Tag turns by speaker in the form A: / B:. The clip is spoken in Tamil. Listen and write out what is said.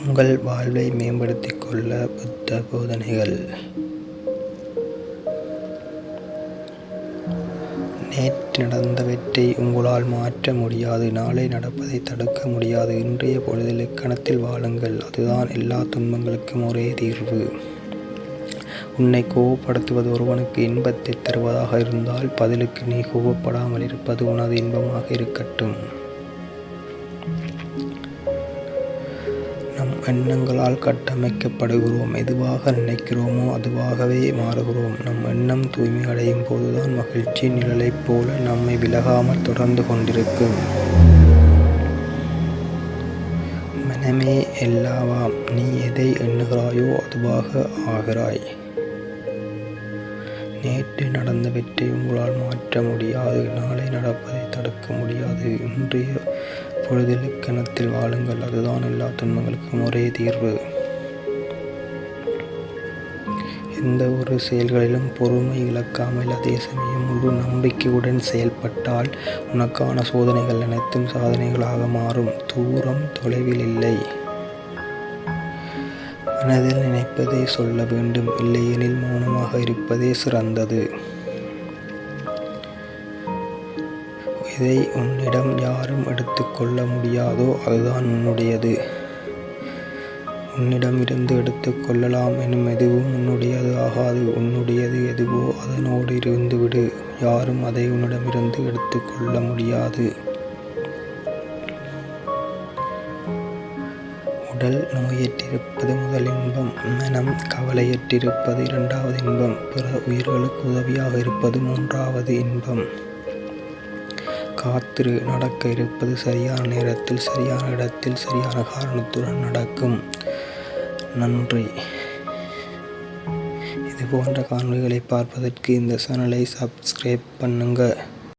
A: உங்கள் வாழ்வை மேம்படுத்திக் கொள்ள புத்த போதனைகள். நேற்று நடந்தவற்றை உங்களால் மாற்ற முடியாது. நாளை நடப்பதை தடுக்க முடியாது. இன்றைய பொழுதில் இக்கணத்தில் வாழுங்கள். அதுதான் எல்லா துன்பங்களுக்கும் ஒரே தீர்வு. உன்னை கோபப்படுத்துவது ஒருவனுக்கு இன்பத்தை தருவதாக இருந்தால் பதிலுக்கு நீ கோபப்படாமல் இருப்பது உனது இன்பமாக இருக்கட்டும். நம் எண்ணங்களால் கட்டமைக்கப்படுகிறோம். எதுவாக நினைக்கிறோமோ அதுவாகவே மாறுகிறோம். நம் எண்ணம் தூய்மை அடையும் போதுதான் மகிழ்ச்சி நிழலைப் போல நம்மை விலகாமல் தொடர்ந்து கொண்டிருக்கும். மனமே எல்லாவாம். நீ எதை எண்ணுகிறாயோ அதுவாக ஆகிறாய். நேற்று நடந்தவற்றை உங்களால் மாற்ற முடியாது. நாளை நடப்பதை தடுக்க முடியாது. இன்றைய பொழுதில் இக்கணத்தில் வாழுங்கள். அதுதான் எல்லா துன்பங்களுக்கும் ஒரே தீர்வு. எந்த ஒரு செயல்களிலும் பொறுமை இழக்காமல் அதே சமயம் முழு நம்பிக்கையுடன் செயல்பட்டால் உனக்கான சோதனைகள் அனைத்தும் சாதனைகளாக மாறும். தூரம் தொலைவில் இல்லை. மனதில் நினைப்பதை சொல்ல வேண்டும். இல்லையெனில் மௌனமாக இருப்பதே சிறந்தது. எதை உன்னிடம் யாரும் எடுத்துக்கொள்ள முடியாதோ அதுதான் உன்னுடையது. உன்னிடம் இருந்து எடுத்துக்கொள்ளலாம் எனும் எதுவும் உன்னுடையது ஆகாது. உன்னுடையது எதுவோ அதனோடு இருந்துவிடு. யாரும் அதை உன்னிடமிருந்து எடுத்துக்கொள்ள முடியாது. உடல் நோயற்றிருப்பது முதல் இன்பம். மனம் கவலையற்றிருப்பது இரண்டாவது இன்பம். பிற உயிர்களுக்கு உதவியாக இருப்பது மூன்றாவது இன்பம். காத்திரு. நடக்க இருப்பது சரியான நேரத்தில் சரியான இடத்தில் சரியான காரணத்துடன் நடக்கும். நன்றி. இது போன்ற காணொளிகளை பார்ப்பதற்கு இந்த சேனலை சப்ஸ்கிரைப் பண்ணுங்க.